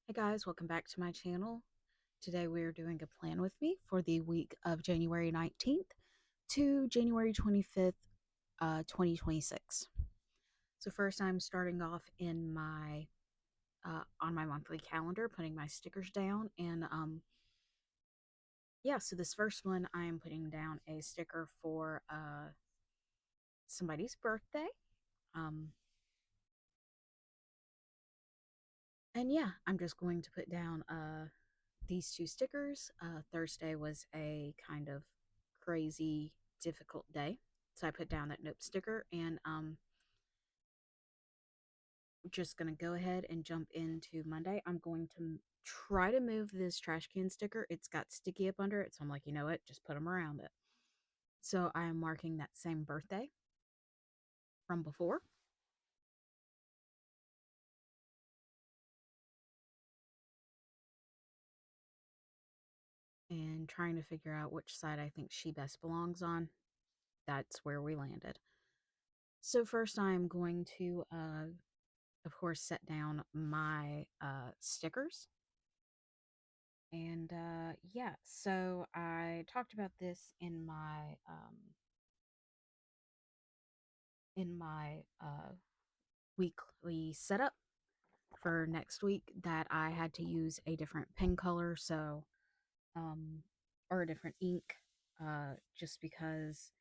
Hey guys, welcome back to my channel. Today we are doing a plan with me for the week of January 19th to January 25th, 2026. So first I'm starting off in my on my monthly calendar, putting my stickers down and yeah, so this first one I am putting down a sticker for somebody's birthday. Um and yeah, I'm just going to put down these two stickers. Thursday was a kind of crazy, difficult day. So I put down that nope sticker and just going to go ahead and jump into Monday. I'm going to try to move this trash can sticker. It's got sticky up under it. So I'm like, you know what? Just put them around it. So I am marking that same birthday from before and trying to figure out which side I think she best belongs on. That's where we landed. So first I'm going to of course, set down my stickers. And yeah, so I talked about this in my weekly setup for next week that I had to use a different pen color, so um, or a different ink, just because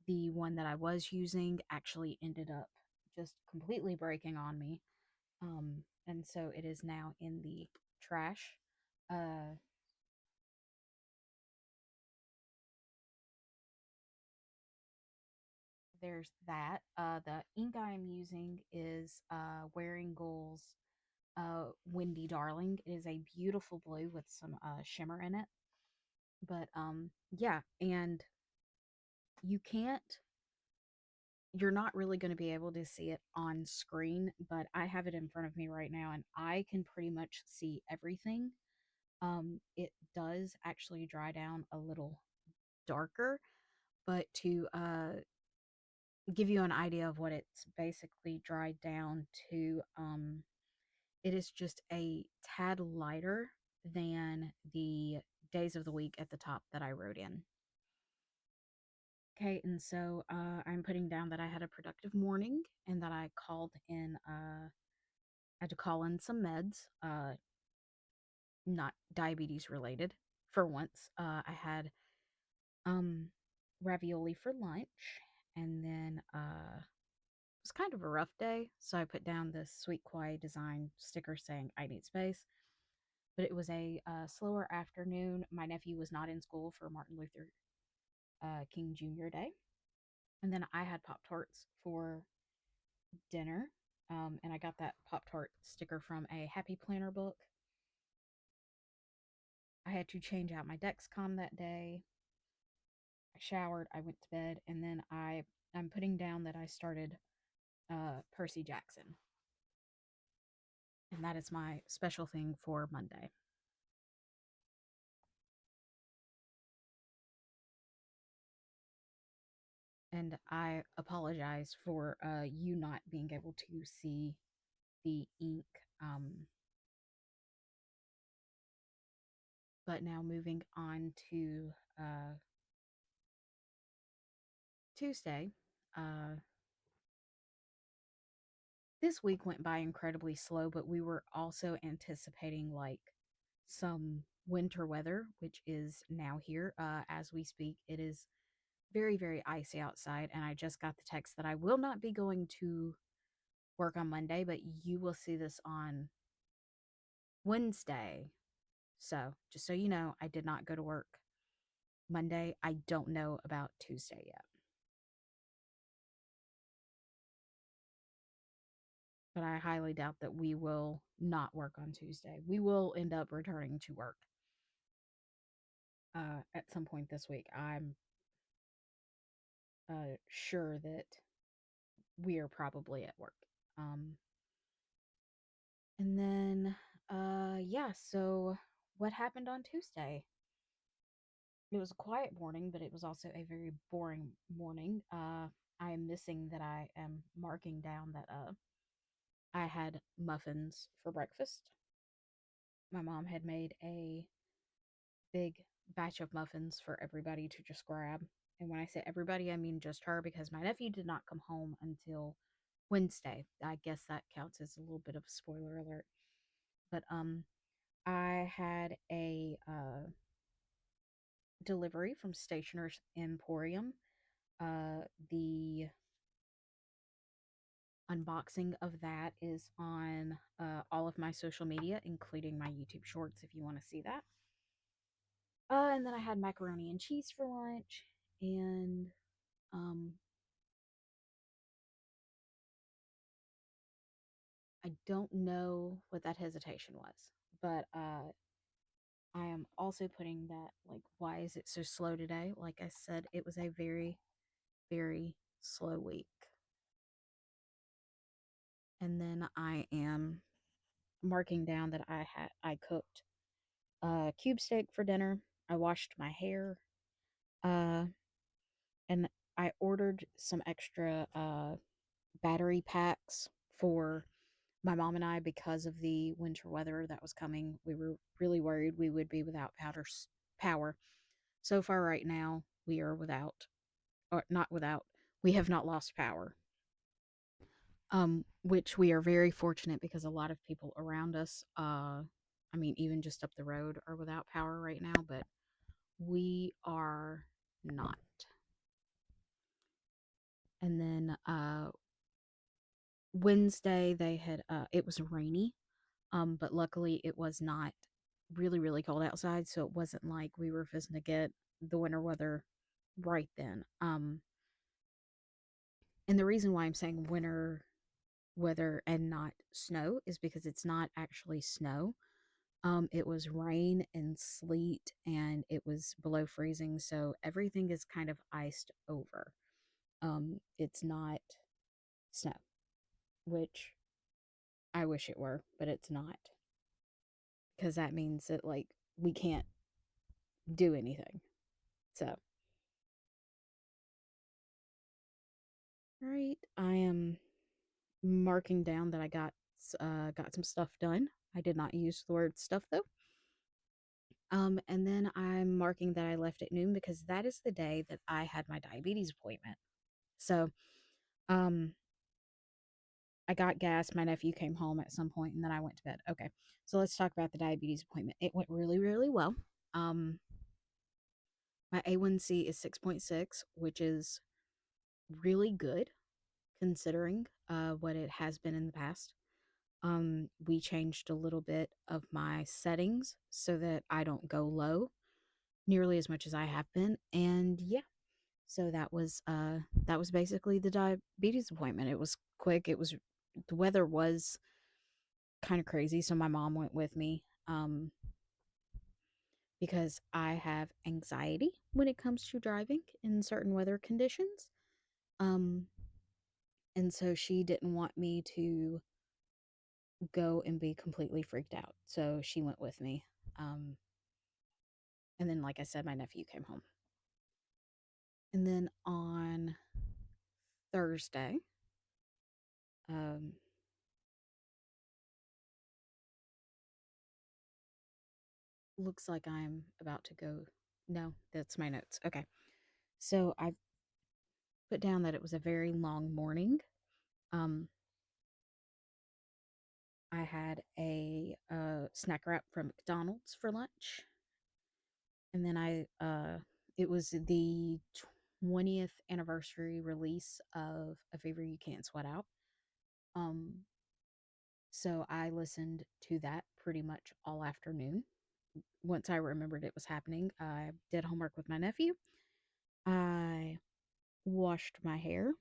the one that I was using actually ended up just completely breaking on me. And so it is now in the trash. Uh, there's that. The ink I am using is Wearing Goals Windy Darling. It is a beautiful blue with some shimmer in it. But yeah, and you can't, you're not really going to be able to see it on screen, but I have it in front of me right now and I can pretty much see everything. It does actually dry down a little darker, but to give you an idea of what it's basically dried down to, it is just a tad lighter than the days of the week at the top that I wrote in. Okay, and so I'm putting down that I had a productive morning and that I called in, had to call in some meds, not diabetes related for once. I had um, ravioli for lunch, and then it was kind of a rough day, so I put down this Sweet Kwai design sticker saying I need space. But it was a slower afternoon. My nephew was not in school for Martin Luther King Jr. Day. And then I had Pop Tarts for dinner. And I got that Pop Tart sticker from a Happy Planner book. I had to change out my Dexcom that day. I showered, I went to bed, and then I'm putting down that I started Percy Jackson. And that is my special thing for Monday. And I apologize for you not being able to see the ink. Um, but now moving on to Tuesday. Uh, this week went by incredibly slow, but we were also anticipating like some winter weather, which is now here as we speak. It is very, very icy outside, and I just got the text that I will not be going to work on Monday, but you will see this on Wednesday. So, just so you know, I did not go to work Monday. I don't know about Tuesday yet. But I highly doubt that we will not work on Tuesday. We will end up returning to work at some point this week. I'm sure that we are probably at work. Um, and then, yeah, so what happened on Tuesday? It was a quiet morning, but it was also a very boring morning. I am missing that I am marking down that I had muffins for breakfast. my mom had made a big batch of muffins for everybody to just grab. And when I say everybody, I mean just her because my nephew did not come home until Wednesday. I guess that counts as a little bit of a spoiler alert. But I had a delivery from Stationer's Emporium. The unboxing of that is on all of my social media, including my YouTube shorts if you want to see that. And then I had macaroni and cheese for lunch, and um, I don't know what that hesitation was, but I am also putting that, like, why is it so slow today? Like I said, it was a very, very slow week. And then I am marking down that I cooked cube steak for dinner. I washed my hair, uh, and I ordered some extra battery packs for my mom and I because of the winter weather that was coming. We were really worried we would be without power. So far, right now, we are without, or not without, we have not lost power. Which we are very fortunate because a lot of people around us, I mean, even just up the road, are without power right now, but we are not. And then Wednesday, it was rainy, but luckily it was not really, really cold outside, so it wasn't like we were fixing to get the winter weather right then. And the reason why I'm saying winter weather and not snow is because it's not actually snow. It was rain and sleet and it was below freezing, so everything is kind of iced over. It's not snow, which I wish it were, but it's not. Because that means that, like, we can't do anything. So, right, I am marking down that I got some stuff done. I did not use the word stuff though. And then I'm marking that I left at noon because that is the day that I had my diabetes appointment. So, um, I got gas. My nephew came home at some point, and then I went to bed. Okay, so let's talk about the diabetes appointment. It went really, really well. Um, my A1C is 6.6, which is really good considering what it has been in the past. We changed a little bit of my settings so that I don't go low nearly as much as I have been, and yeah, so that was basically the diabetes appointment. It was quick. It was The weather was kind of crazy, so my mom went with me because I have anxiety when it comes to driving in certain weather conditions. Um, and so she didn't want me to go and be completely freaked out. So she went with me. Um, and then, like I said, my nephew came home. And then on Thursday, um, looks like I'm about to go. No, that's my notes. Okay. So I put down that it was a very long morning. Um, I had a snack wrap from McDonald's for lunch. And then it was the 20th anniversary release of A Fever You Can't Sweat Out. Um, so I listened to that pretty much all afternoon. Once I remembered it was happening, I did homework with my nephew. I washed my hair,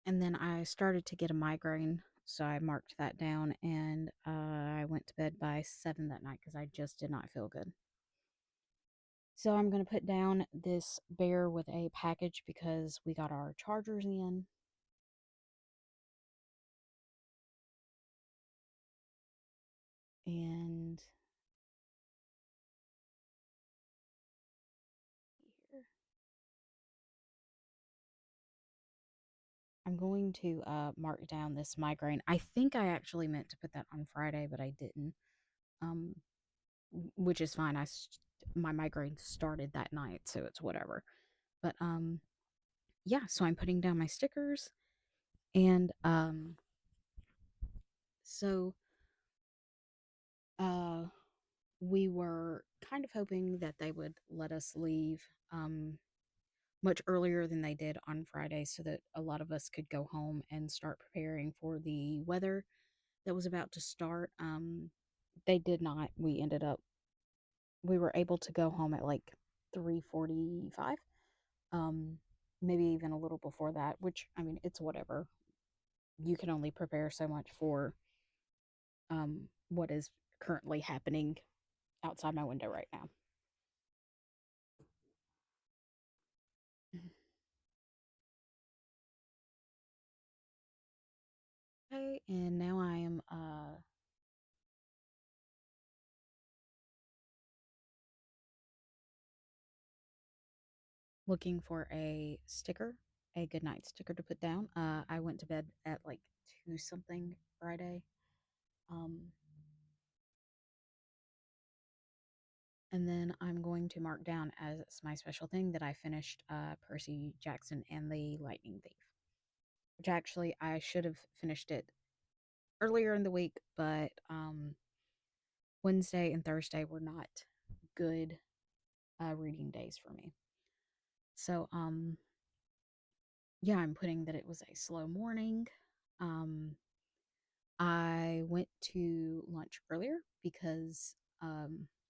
and then I started to get a migraine. So I marked that down, and I went to bed by 7 that night because I just did not feel good. So I'm going to put down this bear with a package because we got our chargers in. And here, I'm going to mark down this migraine. I think I actually meant to put that on Friday, but I didn't. um, which is fine. My migraine started that night, so it's whatever. But yeah, so I'm putting down my stickers, and so uh, we were kind of hoping that they would let us leave much earlier than they did on Friday, so that a lot of us could go home and start preparing for the weather that was about to start. They did not. We were able to go home at like 3:45. Um, maybe even a little before that, which I mean, it's whatever. You can only prepare so much for what is currently happening outside my window right now. Okay, and now I am looking for a sticker, a goodnight sticker to put down. I went to bed at like 2 something Friday. Um, and then I'm going to mark down as my special thing that I finished Percy Jackson and the Lightning Thief, which actually I should have finished it earlier in the week, but Wednesday and Thursday were not good reading days for me. So, yeah, I'm putting that it was a slow morning. Um, I went to lunch earlier because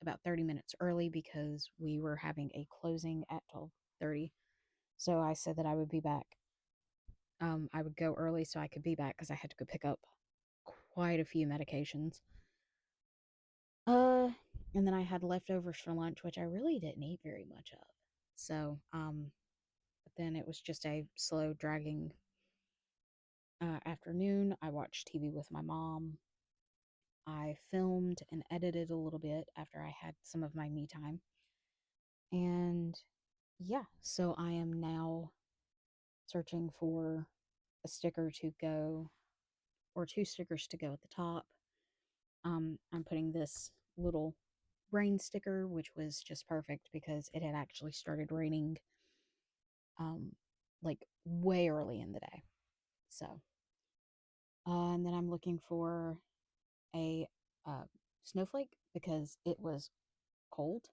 about 30 minutes early because we were having a closing at 12:30. So I said that I would be back. I would go early so I could be back because I had to go pick up quite a few medications. Uh, and then I had leftovers for lunch, which I really didn't eat very much of. So, but then it was just a slow, dragging afternoon. I watched TV with my mom. I filmed and edited a little bit after I had some of my me time. And yeah, so I am now searching for a sticker to go, or two stickers to go at the top. I'm putting this little rain sticker, which was just perfect because it had actually started raining um, like way early in the day. So, and then I'm looking for a uh, snowflake because it was cold,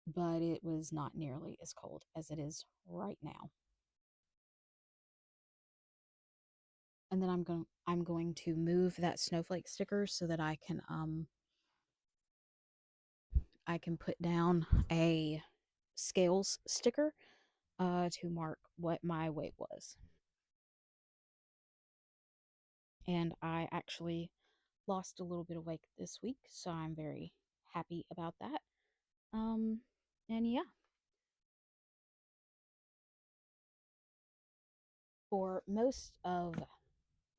but it was not nearly as cold as it is right now. And then I'm going to move that snowflake sticker so that I can put down a scales sticker to mark what my weight was. And I actually lost a little bit of weight this week, so I'm very happy about that. Um, and yeah, for most of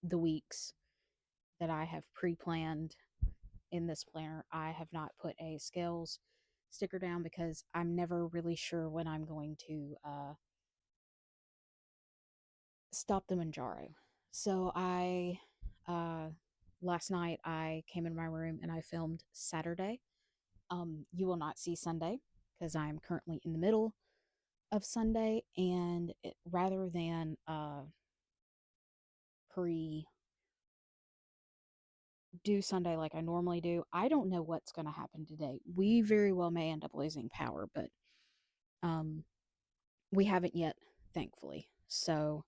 the weeks that I have pre-planned in this planner, I have not put a scales sticker down because I'm never really sure when I'm going to stop the Manjaro. So uh, last night I came in my room and I filmed Saturday. You will not see Sunday because I am currently in the middle of Sunday, and rather than pre do Sunday like I normally do, I don't know what's going to happen today. We very well may end up losing power, but um, we haven't yet, thankfully. So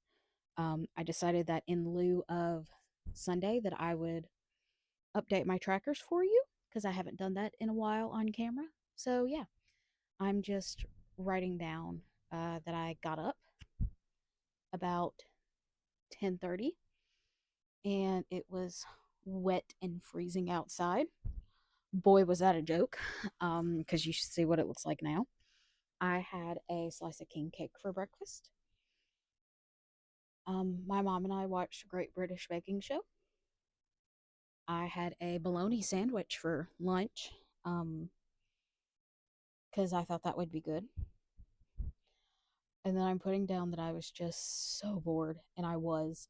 I decided that in lieu of Sunday, that I would update my trackers for you because I haven't done that in a while on camera. So yeah, I'm just writing down that I got up about 10:30 and it was wet and freezing outside. Boy, was that a joke, because you should see what it looks like now. I had a slice of king cake for breakfast. My mom and I watched Great British Baking Show. I had a bologna sandwich for lunch, because I thought that would be good. And then I'm putting down that I was just so bored, and I was.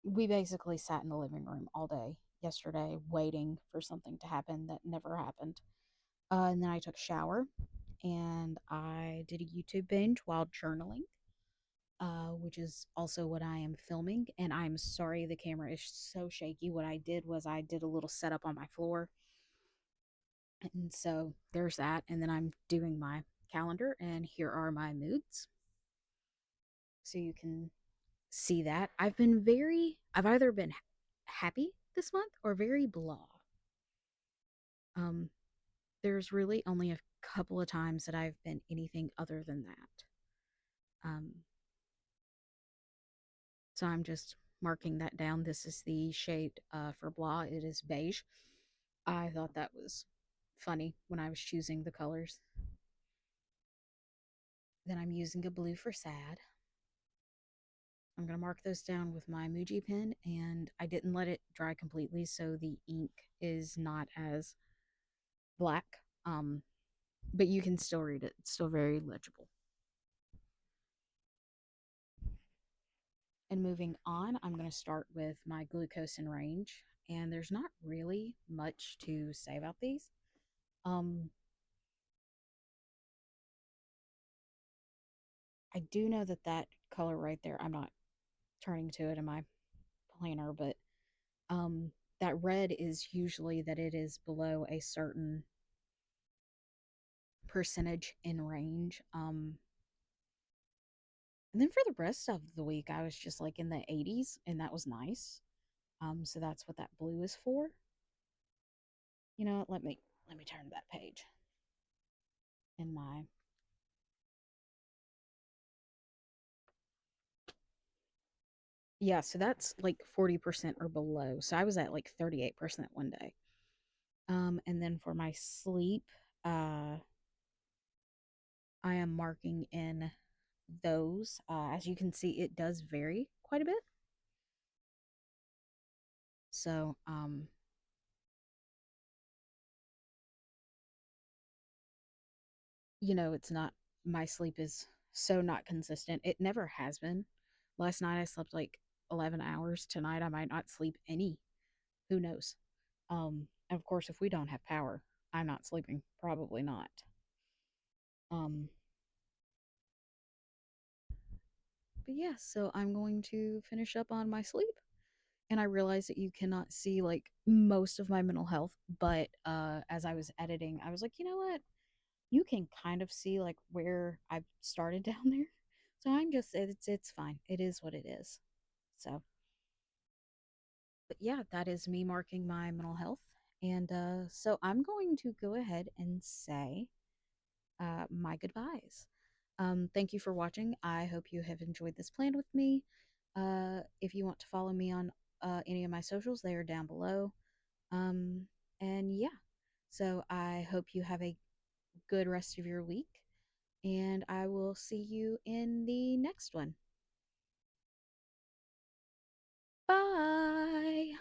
We basically sat in the living room all day yesterday waiting for something to happen that never happened. And then I took a shower and I did a YouTube binge while journaling, which is also what I am filming. And I'm sorry the camera is so shaky. What I did was I did a little setup on my floor. And so there's that. And then I'm doing my calendar, and here are my moods. So you can see that. I've either been happy this month or very blah. Um, there's really only a couple of times that I've been anything other than that. Um, so I'm just marking that down. This is the shade for blah. It is beige. I thought that was funny when I was choosing the colors. Then I'm using a blue for sad. I'm going to mark those down with my Muji pen, and I didn't let it dry completely, so the ink is not as black. Um, but you can still read it. It's still very legible. And moving on, I'm going to start with my glucose and range. And there's not really much to say about these. Um, I do know that that color right there, I'm not turning to it in my planner, but um, that red is usually that it is below a certain percentage in range. And then for the rest of the week, I was just like in the 80s, and that was nice. So that's what that blue is for. You know, let me turn to that page in my yeah. So that's like 40% or below. So I was at like 38% one day. And then for my sleep, uh, I am marking in those. As you can see, it does vary quite a bit. So, it's not, my sleep is so not consistent. It never has been. Last night I slept like 11 hours. Tonight I might not sleep any. Who knows? And of course, if we don't have power, I'm not sleeping. Probably not. Um, but yeah, so I'm going to finish up on my sleep. And I realized that you cannot see like most of my mental health, but as I was editing, I was like, you know what? You can kind of see like where I've started down there. So I'm just it's fine. It is what it is. So, but yeah, that is me marking my mental health. And so I'm going to go ahead and say my goodbyes. Thank you for watching. I hope you have enjoyed this plan with me. If you want to follow me on any of my socials, they are down below. Um, and yeah, so I hope you have a good rest of your week, and I will see you in the next one. Bye.